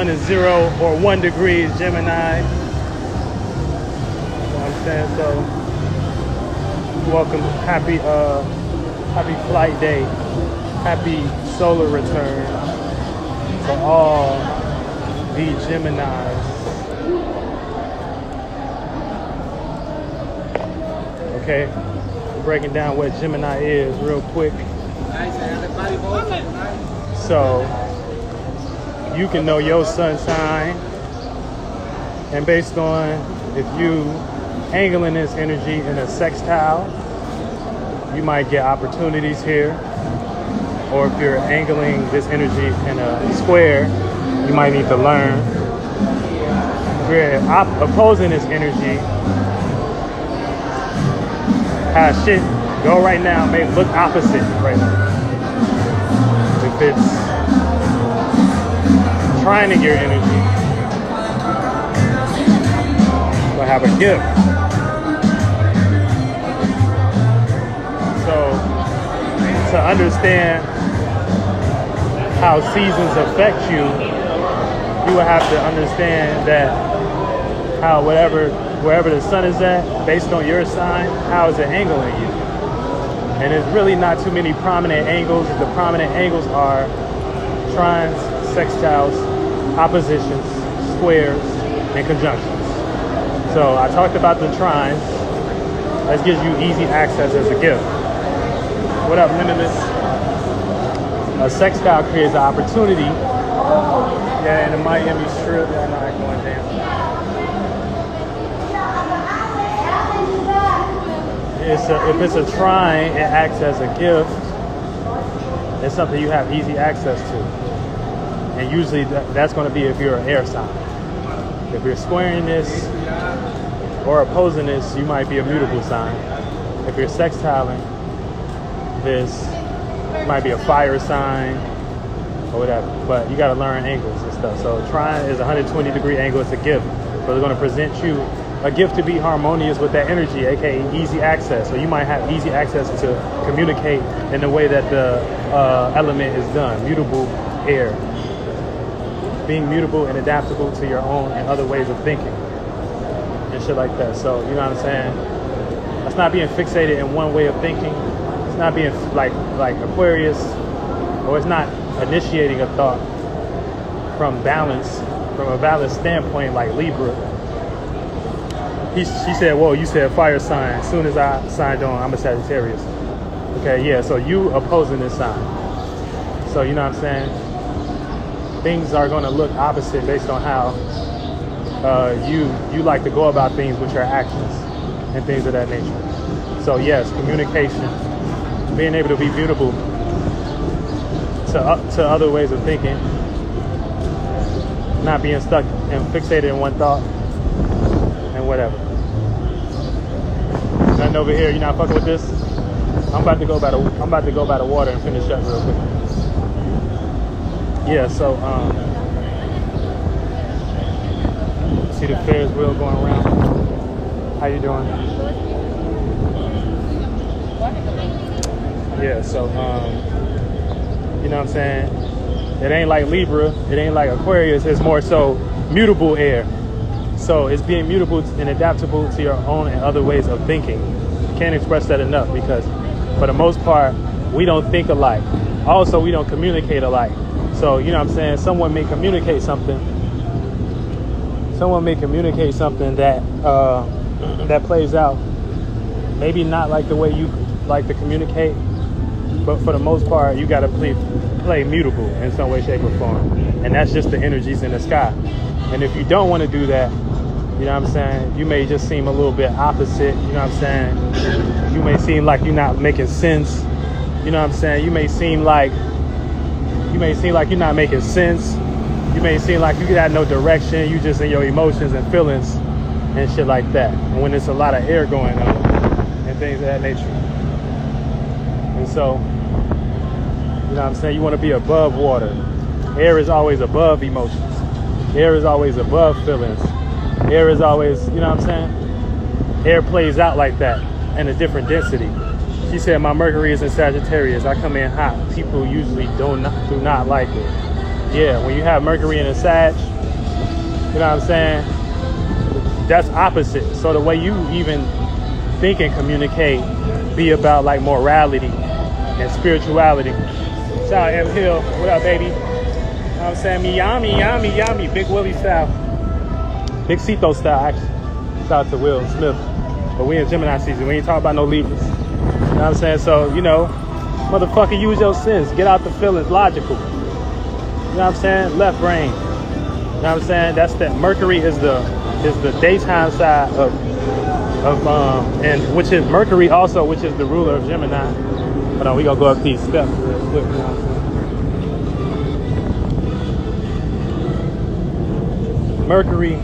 sun is 0 or 1 degrees Gemini. You know what I'm saying? So welcome, happy flight day, happy solar return to all the Geminis. Okay, we're breaking down what Gemini is real quick. So you can know your sun sign, and based on if you angling this energy in a sextile, you might get opportunities here. Or if you're angling this energy in a square, you might need to learn. If you're opposing this energy, how shit go right now may look opposite right now. If it's trying to your energy, you'll have a gift. So to understand how seasons affect you, you will have to understand that how wherever the sun is at, based on your sign, how is it angling you? And there's really not too many prominent angles. The prominent angles are trines, sextiles, oppositions, squares, and conjunctions. So I talked about the trines. That gives you easy access as a gift. What up, Limitless? A sextile creates an opportunity. Yeah, in the Miami Strip, that night going down. If it's a trine, it acts as a gift. It's something you have easy access to. And usually that's going to be if you're an air sign. If you're squaring this or opposing this, you might be a mutable sign. If you're sextiling this, you might be a fire sign or whatever. But you got to learn angles and stuff. So trine is a 120-degree angle. It's a gift. So they're going to present you a gift to be harmonious with that energy, aka easy access. So you might have easy access to communicate in the way that the element is done. Mutable air. Being mutable and adaptable to your own and other ways of thinking. And shit like that. So, you know what I'm saying? That's not being fixated in one way of thinking. It's not being like Aquarius, or it's not initiating a thought from a balanced standpoint like Libra. She said, whoa, you said fire sign. As soon as I signed on, I'm a Sagittarius. Okay, yeah, so you opposing this sign. So, you know what I'm saying? Things are going to look opposite based on how you like to go about things with your actions and things of that nature. So, yes, communication, being able to be mutable to other ways of thinking, not being stuck and fixated in one thought. And whatever. Nothing over here. You're not fucking with this. I'm about to go by the water and finish up real quick. Yeah. So see the Ferris wheel going around. How you doing? Yeah. So you know what I'm saying? It ain't like Libra. It ain't like Aquarius. It's more so mutable air. So it's being mutable and adaptable to your own and other ways of thinking. Can't express that enough because for the most part, we don't think alike. Also, we don't communicate alike. So, you know what I'm saying? Someone may communicate something that that plays out maybe not like the way you like to communicate, but for the most part, you got to play mutable in some way, shape, or form. And that's just the energies in the sky. And if you don't want to do that, you know what I'm saying, you may just seem a little bit opposite. You know what I'm saying? You may seem like you're not making sense. You know what I'm saying? You may seem like you're not making sense. You may seem like you got no direction. You just in your emotions and feelings and shit like that. And when there's a lot of air going on and things of that nature. And so, you know what I'm saying? You want to be above water. Air is always above emotions. Air is always above feelings. Air is always, you know what I'm saying? Air plays out like that in a different density. She said, my Mercury is in Sagittarius. I come in hot. People usually do not like it. Yeah, when you have Mercury in a Sag, you know what I'm saying? That's opposite. So the way you even think and communicate be about like morality and spirituality. Shout out M Hill. What up, baby? You know what I'm saying? Miami. Big Willie style. Big Cito style, actually. Shout out to Will Smith. But we in Gemini season. We ain't talking about no Libras. You know what I'm saying? So, you know, motherfucker, use your sense. Get out the feelings. Logical. You know what I'm saying? Left brain. You know what I'm saying? That's that. Mercury is the daytime side of and which is Mercury also, which is the ruler of Gemini. Hold on, we gonna go up these steps real quick. You know what I'm saying? Mercury.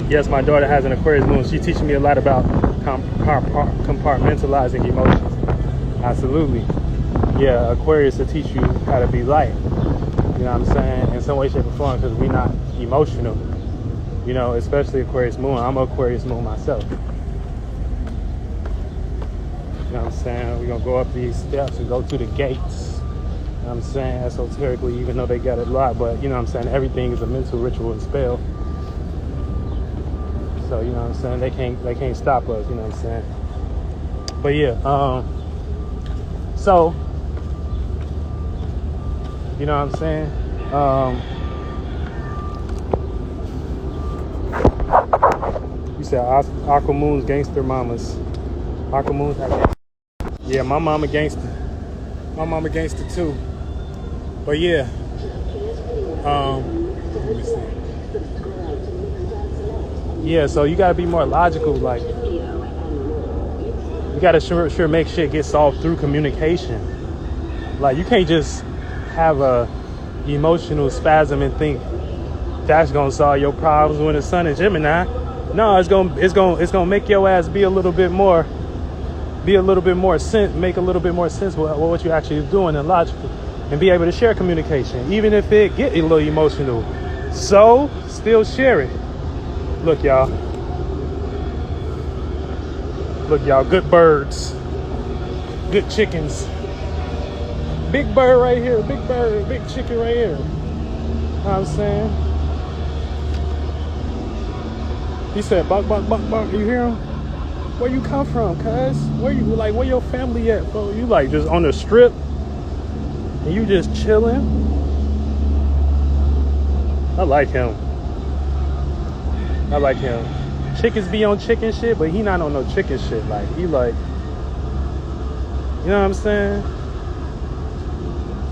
Yes, my daughter has an Aquarius moon. She's teaching me a lot about compartmentalizing emotions. Absolutely. Yeah, Aquarius will teach you how to be light. You know what I'm saying? In some way, shape, or form, because we're not emotional. You know, especially Aquarius moon. I'm an Aquarius moon myself. You know what I'm saying? We're going to go up these steps and go to the gates. You know what I'm saying? Esoterically, even though they got a lot, but you know what I'm saying? Everything is a mental ritual and spell. So, you know what I'm saying? They can't stop us, you know what I'm saying? But yeah, so, you know what I'm saying? You said Aqua Moon's gangster mamas. Aqua Moon's have gangster. Yeah, my mama gangster. My mama gangster too. But yeah. Let me see. Yeah, so you gotta be more logical, like you gotta sure make shit get solved through communication. Like you can't just have a emotional spasm and think that's gonna solve your problems when the sun is Gemini. No, it's gonna make your ass be a little bit more sense, make a little bit more sense with what you're actually doing and logical, and be able to share communication, even if it get a little emotional. So still share it. Look, y'all, good birds, good chickens. Big bird right here, big bird, big chicken right here. You know what I'm saying? He said, "Buck, buck, buck, buck." You hear him? Where you come from, cuz? Where your family at, bro? You like just on the strip and you just chilling? I like him. Chickens be on chicken shit, but he not on no chicken shit. Like, he like, you know what I'm saying?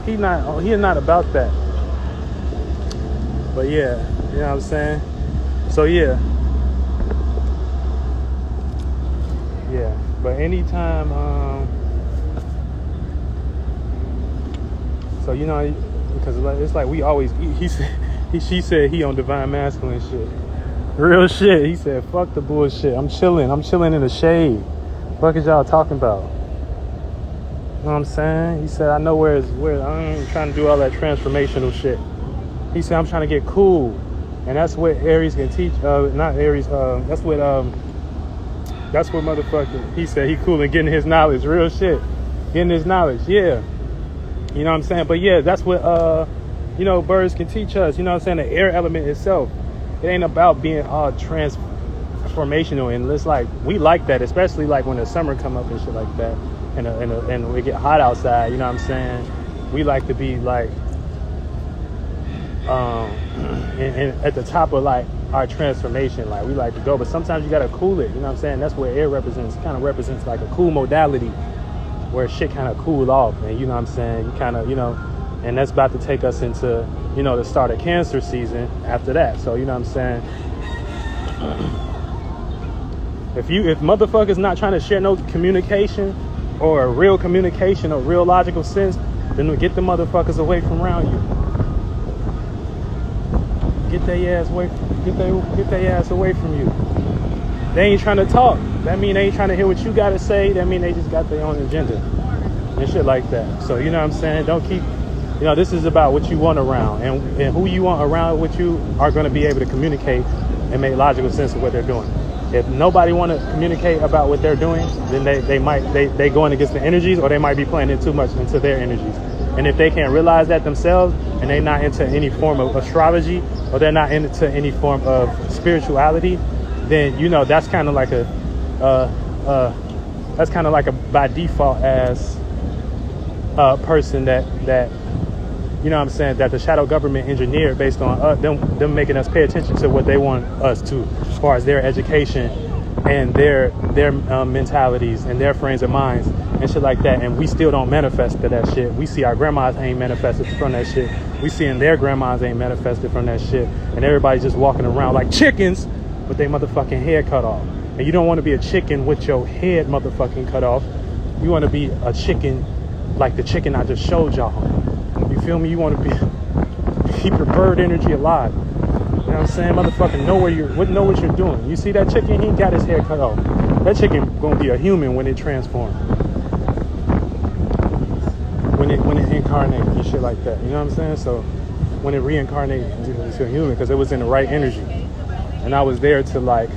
He not about that. But yeah, you know what I'm saying? So yeah. Yeah, but anytime, so you know, because it's like we always, she said he on divine masculine shit. Real shit. He said, fuck the bullshit. I'm chilling in the shade. What is y'all talking about? You know what I'm saying? He said, I know where I ain't trying to do all that transformational shit. He said, I'm trying to get cool. And that's what Aries can teach. Not Aries. That's what motherfucker. He said he cool and getting his knowledge. Real shit. Getting his knowledge. Yeah. You know what I'm saying? But yeah, that's what, you know, birds can teach us. You know what I'm saying? The air element itself. It ain't about being all transformational. And it's like, we like that, especially like when the summer come up and shit like that. And we get hot outside. You know what I'm saying? We like to be like, and at the top of like our transformation, like we like to go, but sometimes you gotta cool it. You know what I'm saying? That's where air kind of represents like a cool modality, where shit kind of cool off, and you know what I'm saying? You kind of, you know, and that's about to take us into, you know, the start of Cancer season after that. So you know what I'm saying? If motherfuckers not trying to share no communication or real communication or real logical sense, then get the motherfuckers away from around you. Get their ass away from you. They ain't trying to talk. That mean they ain't trying to hear what you gotta say. That mean they just got their own agenda and shit like that. So you know what I'm saying? Don't keep, you know, this is about what you want around, and who you want around with you are going to be able to communicate and make logical sense of what they're doing. If nobody want to communicate about what they're doing, then they might going against the energies, or they might be playing in too much into their energies, and And if they can't realize that themselves, and they're not into any form of astrology, or they're not into any form of spirituality, then that's kind of like a by default as a person that what I'm saying, that the shadow government engineered based on them making us pay attention to what they want us to, as far as their education and their mentalities and their frames of minds and shit like that. And we still don't manifest to that shit. We see our grandmas ain't manifested from that shit. We seeing their grandmas ain't manifested from that shit. And everybody's just walking around like chickens with their motherfucking head cut off. And you don't want to be a chicken with your head motherfucking cut off. You want to be a chicken like the chicken I just showed y'all. You feel me? You want to keep your bird energy alive. You know what I'm saying? Motherfucking know what you're doing. You see that chicken? He ain't got his head cut off. That chicken gonna be a human when it transforms. When it incarnates and shit like that. You know what I'm saying? So when it reincarnates into a human, because it was in the right energy. And I was there to like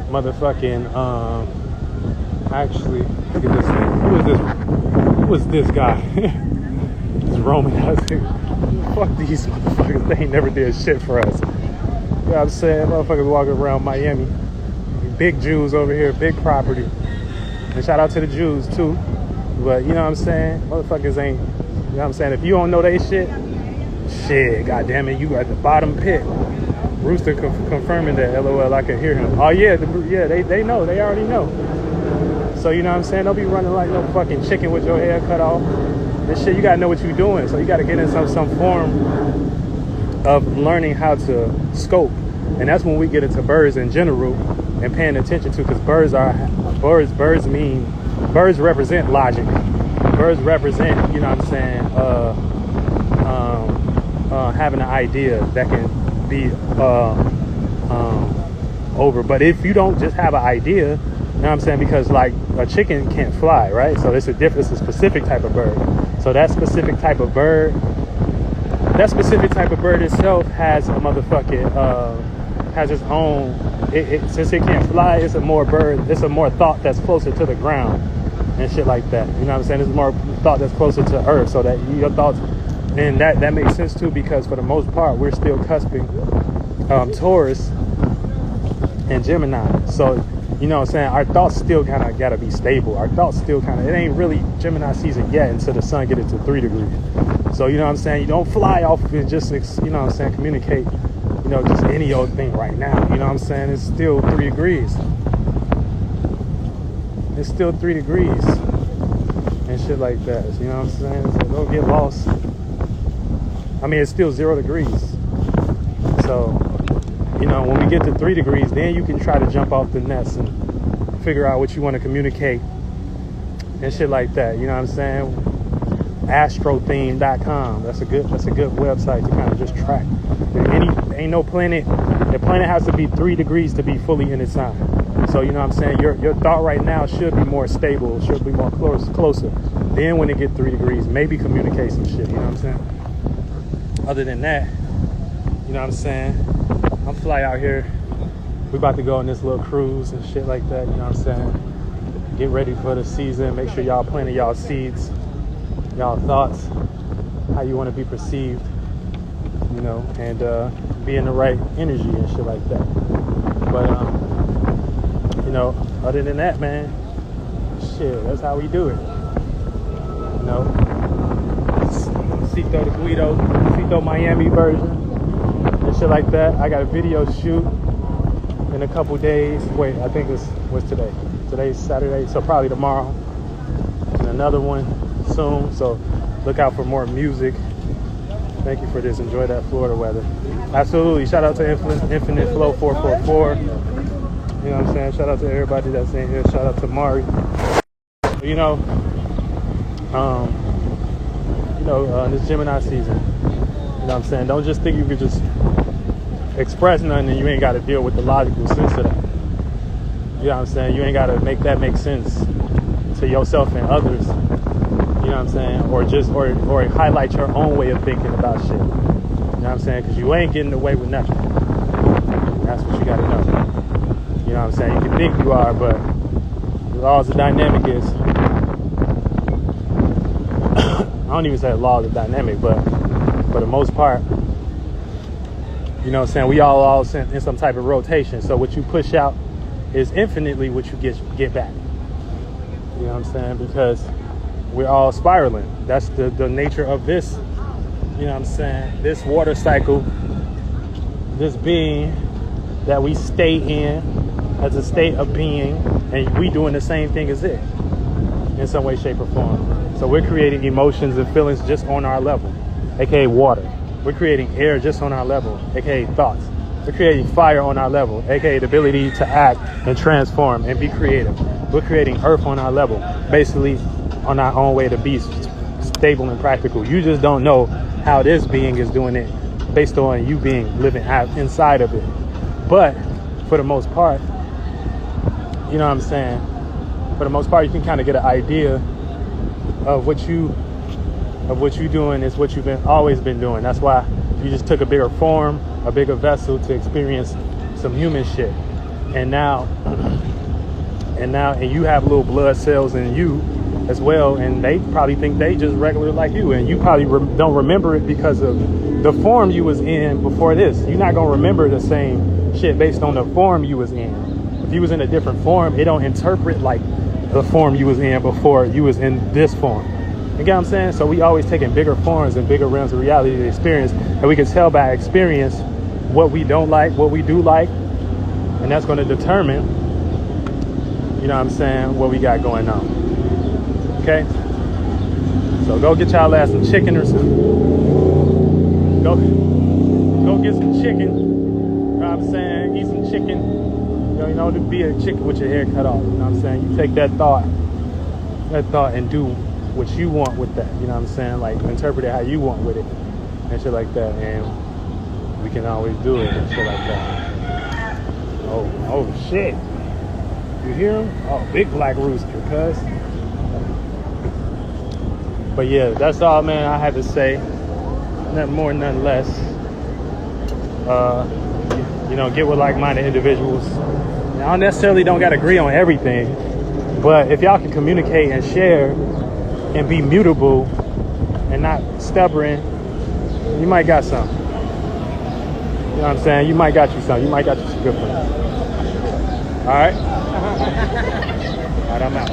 motherfucking actually look at this thing. Who was this guy? This Roman. I was like, fuck these motherfuckers. They ain't never did shit for us. You know what I'm saying? Motherfuckers walking around Miami. Big Jews over here, big property. And shout out to the Jews too. But you know what I'm saying? Motherfuckers ain't, you know what I'm saying? If you don't know they shit, goddamn it, you at the bottom pit. Rooster confirming that. LOL, I can hear him. Oh yeah, they know. They already know. So you know what I'm saying? Don't be running like no fucking chicken with your hair cut off. This shit, you gotta know what you're doing. So you gotta get in some form of learning how to scope. And that's when we get into birds in general and paying attention to, because birds represent logic. Birds represent, you know what I'm saying, having an idea that can be over. But if you don't just have an idea, you know what I'm saying, because like a chicken can't fly, right? So it's a specific type of bird. So that specific type of bird itself has a motherfucking has its own. Since it can't fly, it's a more thought that's closer to the ground and shit like that. You know what I'm saying? It's more thought that's closer to Earth, so that your thoughts, and that makes sense too, because for the most part we're still cusping Taurus and Gemini. So you know what I'm saying, our thoughts still kind of got to be stable. Our thoughts still kind of, it ain't really Gemini season yet until the sun get into 3 degrees. So you know what I'm saying, you don't fly off and just, you know what I'm saying, communicate, you know, just any old thing right now. You know what I'm saying? It's still 3 degrees. It's still 3 degrees and shit like that. You know what I'm saying? So don't get lost. I mean, it's still 0 degrees. So, you know, when we get to 3 degrees, then you can try to jump off the nest and figure out what you want to communicate and shit like that. You know what I'm saying? Astrotheme.com. That's a good website to kind of just track. Ain't no planet. The planet has to be 3 degrees to be fully in its sign. So you know what I'm saying, your thought right now should be more stable, should be more closer. Then when it get 3 degrees, maybe communicate some shit. You know what I'm saying? Other than that, you know what I'm saying, I'm fly out here. We about to go on this little cruise and shit like that. You know what I'm saying? Get ready for the season. Make sure y'all planting y'all seeds, y'all thoughts, how you want to be perceived, you know, and be in the right energy and shit like that. But you know, other than that, man, shit, that's how we do it. You know, Cito de Guido, Cito Miami version and shit like that. I got a video shoot in a couple days. Wait, I think what's today? Today's Saturday, so probably tomorrow. And another one soon, so look out for more music. Thank you for this. Enjoy that Florida weather. Absolutely. Shout out to Infinite Flow 444. You know what I'm saying? Shout out to everybody that's in here. Shout out to Mari. You know, this Gemini season. You know what I'm saying? Don't just think you could just express nothing and you ain't got to deal with the logical sense of that. You know what I'm saying? You ain't got to make that make sense to yourself and others. You know what I'm saying? Or highlight your own way of thinking about shit. You know what I'm saying? Because you ain't getting away with nothing. That's what you got to know. You know what I'm saying? You can think you are, but the laws of dynamic is I don't even say law of the dynamic, but for the most part, you know what I'm saying, we all in some type of rotation. So what you push out is infinitely what you get back. You know what I'm saying? Because we're all spiraling. That's the nature of this, you know what I'm saying, this water cycle, this being that we stay in as a state of being, and we doing the same thing as it in some way, shape, or form. So we're creating emotions and feelings just on our level, aka water. We're creating air just on our level, aka thoughts. We're creating fire on our level, aka the ability to act and transform and be creative. We're creating earth on our level, basically on our own way to be stable and practical. You just don't know how this being is doing it based on you living inside of it. But for the most part, you know what I'm saying, for the most part, you can kind of get an idea of what you doing is what you've always been doing. That's why you just took a bigger form, a bigger vessel to experience some human shit. And now you have little blood cells in you as well, and they probably think they just regular like you, and you probably don't remember it because of the form you was in before this. You're not gonna remember the same shit based on the form you was in. If you was in a different form, it don't interpret like the form you was in before you was in this form. You get what I'm saying? So we always taking bigger forms and bigger realms of reality to experience, and we can tell by experience what we don't like, what we do like, and that's going to determine, you know what I'm saying, what we got going on. Okay? So go get y'all ass some chicken or some. Go get some chicken. You know what I'm saying? Eat some chicken. You know, to be a chicken with your hair cut off. You know what I'm saying? You take that thought and do what you want with that. You know what I'm saying? Like, interpret it how you want with it and shit like that. And we can always do it and shit like that. Oh shit. You hear him? Oh, big black rooster, cuz. But yeah, that's all, man, I had to say. Nothing more, nothing less. You know, get with like-minded individuals. Y'all necessarily don't got to agree on everything, but if y'all can communicate and share and be mutable and not stubborn, you might got something. You know what I'm saying? You might got you something. You might got you some good friends. All right? All right, I'm out.